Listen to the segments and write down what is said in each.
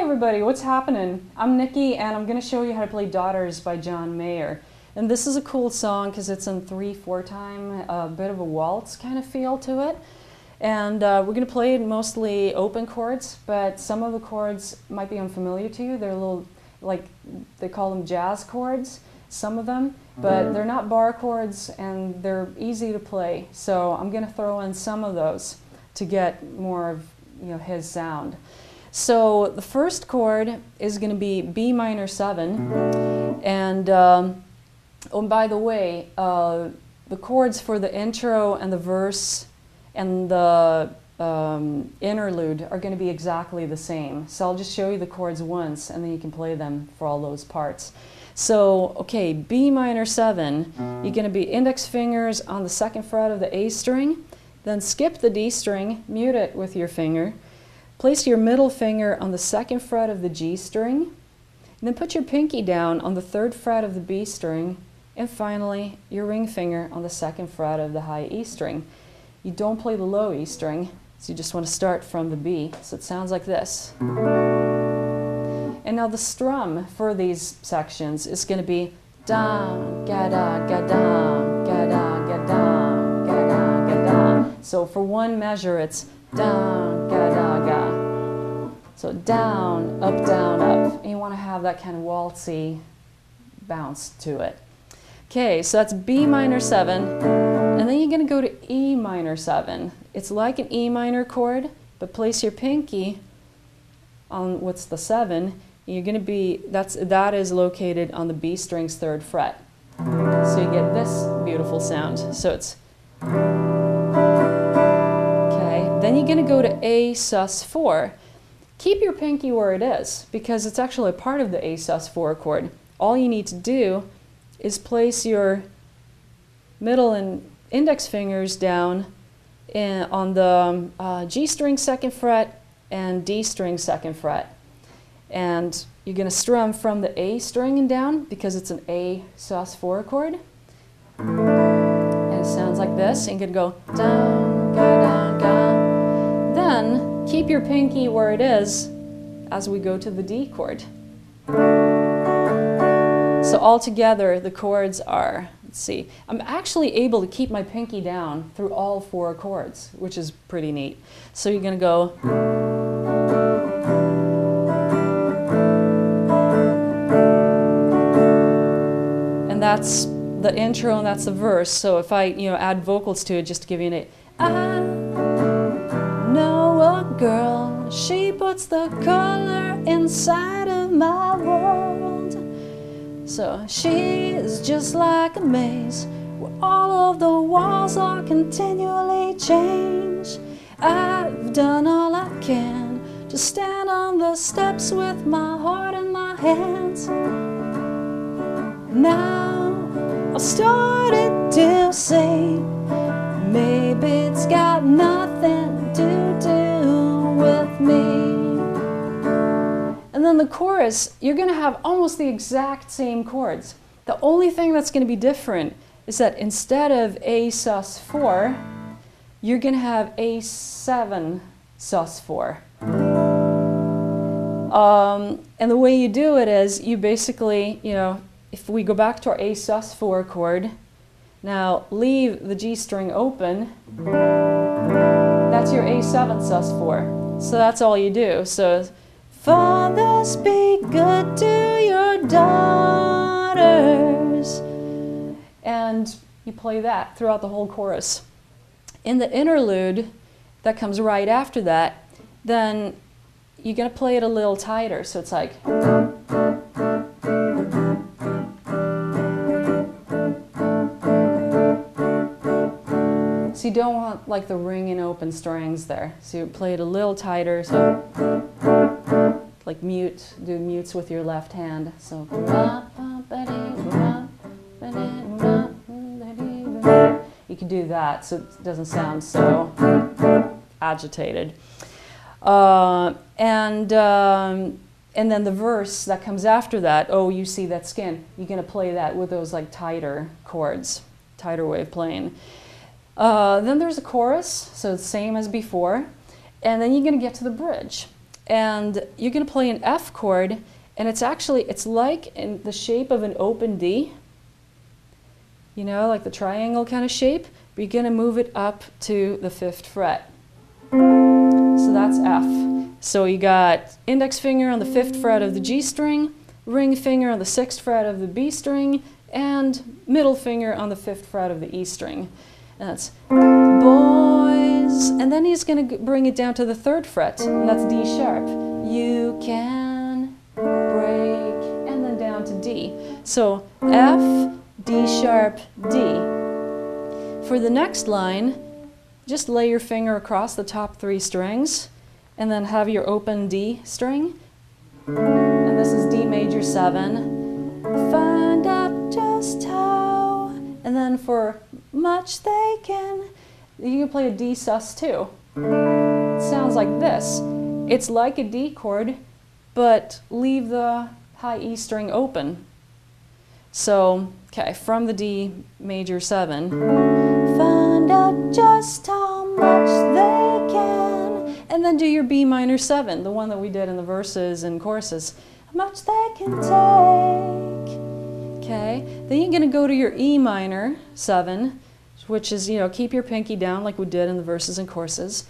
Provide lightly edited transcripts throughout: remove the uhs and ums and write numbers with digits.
everybody, what's happening? I'm Nikki and I'm going to show you how to play Daughters by John Mayer. And this is a cool song because it's in 3/4 time, a bit of a waltz kind of feel to it. And we're going to play it mostly open chords, but some of the chords might be unfamiliar to you. They're a little, like, they call them jazz chords, some of them, but they're not bar chords and they're easy to play. So I'm going to throw in some of those to get more of, you know, his sound. So the first chord is going to be B minor 7, and oh, and by the way, the chords for the intro and the verse and the interlude are going to be exactly the same. So I'll just show you the chords once and then you can play them for all those parts. So, okay, B minor 7, you're going to be index fingers on the 2nd fret of the A string, then skip the D string, mute it with your finger, place your middle finger on the 2nd fret of the G string, and then put your pinky down on the 3rd fret of the B string, and finally your ring finger on the 2nd fret of the high E string. You don't play the low E string, so you just want to start from the B. So it sounds like this. And now the strum for these sections is going to be da, ga da, ga da, ga da, ga da, ga da, ga da. So for one measure it's down, ga da, ga. So down, up, and you want to have that kind of waltzy bounce to it. Okay, so that's B minor 7, and then you're going to go to E minor 7. It's like an E minor chord, but place your pinky on what's the 7. You're going to be, that is located on the B string's 3rd fret. So you get this beautiful sound. So it's, okay, then you're going to go to A sus 4. Keep your pinky where it is, because it's actually a part of the A sus 4 chord. All you need to do is place your middle and index fingers down on the G string 2nd fret and D string 2nd fret. And you're going to strum from the A string and down because it's an A sus 4 chord. And it sounds like this. And you're going to go down, ga, down, ga. Then keep your pinky where it is as we go to the D chord. So all together the chords are, let's see, I'm actually able to keep my pinky down through all 4 chords, which is pretty neat. So you're going to go, and that's the intro and that's the verse. So if I, add vocals to it just to give you an I know a girl, she puts the color inside of my world. So she is just like a maze where all of the walls are continually changed. I've done all I can to stand on the steps with my heart in my hands. Now I've started to say maybe it's got nothing to do with me. And then the chorus, you're going to have almost the exact same chords. The only thing that's going to be different is that instead of A sus 4, you're going to have A7 sus 4. And the way you do it is you basically, if we go back to our A sus 4 chord, now leave the G string open, that's your A7 sus 4. So that's all you do. So, fathers, be good to your daughters. And you play that throughout the whole chorus. In the interlude that comes right after that, then you're going to play it a little tighter. So it's like, so you don't want like the ringing open strings there. So you play it a little tighter. So like mute, do mutes with your left hand. So you can do that so it doesn't sound so agitated. And then the verse that comes after that, oh, you see that skin, you're going to play that with those like tighter chords, tighter way of playing. Then there's a chorus, so it's the same as before. And then you're going to get to the bridge. and you're going to play an F chord, and it's like in the shape of an open D, you know, like the triangle kind of shape, but you're going to move it up to the 5th fret. So that's F. So you got index finger on the 5th fret of the G string, ring finger on the 6th fret of the B string, and middle finger on the 5th fret of the E string. And that's boys. And then he's going to bring it down to the 3rd fret, and that's D sharp. You can break, and then down to D. So F, D sharp, D. For the next line, just lay your finger across the top 3 strings, and then have your open D string. And this is D major 7. Find out just how. And then for much they can, you can play a D sus2. It sounds like this. It's like a D chord, but leave the high E string open. So, okay, from the D major 7. Find out just how much they can. And then do your B minor 7, the one that we did in the verses and choruses. How much they can take. Okay, then you're going to go to your E minor 7, which is, you know, keep your pinky down like we did in the verses and choruses.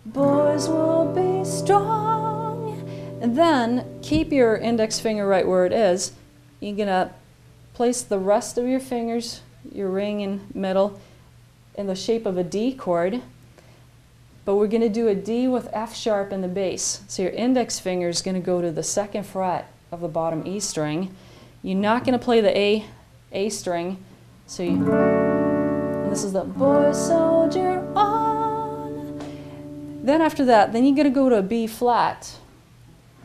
Boys will be strong. And then keep your index finger right where it is. You're going to place the rest of your fingers, your ring in middle, in the shape of a D chord. But we're going to do a D with F sharp in the bass. So your index finger is going to go to the 2nd fret of the bottom E string. You're not going to play the A string. So and this is the boy soldier on. Then after that, then you're going to go to a B flat.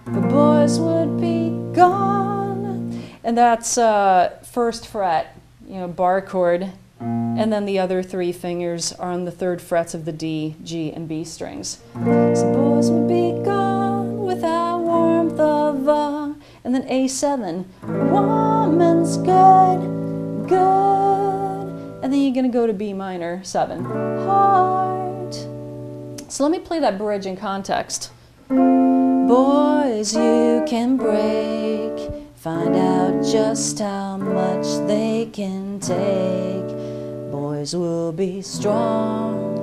The boys would be gone. And that's 1st fret, you know, bar chord. And then the other 3 fingers are on the 3rd frets of the D, G, and B strings. So boys would be gone without warmth of and then A7. Woman's good, good. And then you're going to go to B minor 7. Heart. So let me play that bridge in context. Boys, you can break. Find out just how much they can take. Boys will be strong,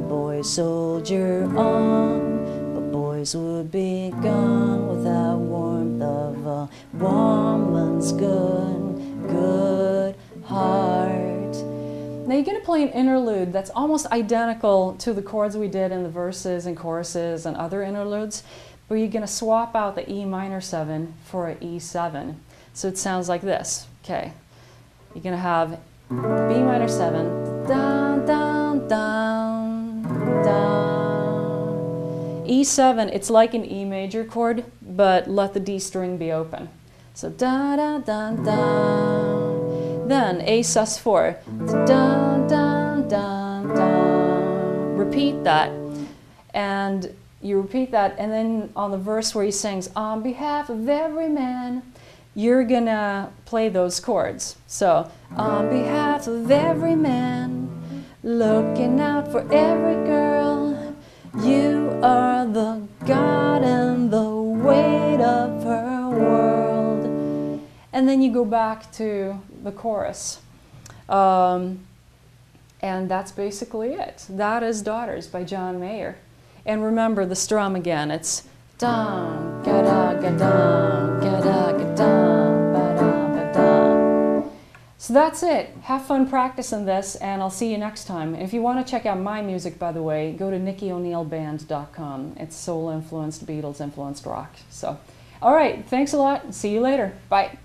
boys soldier on, but boys would be gone without warmth of a woman's good, good heart. Now you're going to play an interlude that's almost identical to the chords we did in the verses and choruses and other interludes, but you're going to swap out the E minor 7 for an E7. So it sounds like this. Okay, you're going to have B minor 7, down, down, down, down. E7, it's like an E major chord, but let the D string be open. So da, da, da, da. Then A sus4, down, down, down, down. Repeat that. And you repeat that, and then on the verse where he sings, on behalf of every man, you're gonna play those chords. So, on behalf of every man, looking out for every girl, you are the God and the weight of her world. And then you go back to the chorus. And that's basically it. That is Daughters by John Mayer. And remember the strum again. It's dum, ga-da, ga-dum, ga-da, ga-dum, ba-dum, ba-dum. So that's it. Have fun practicing this, and I'll see you next time. If you want to check out my music, by the way, go to nikkioneilband.com. It's soul-influenced, Beatles-influenced rock. So, all right, thanks a lot. See you later. Bye.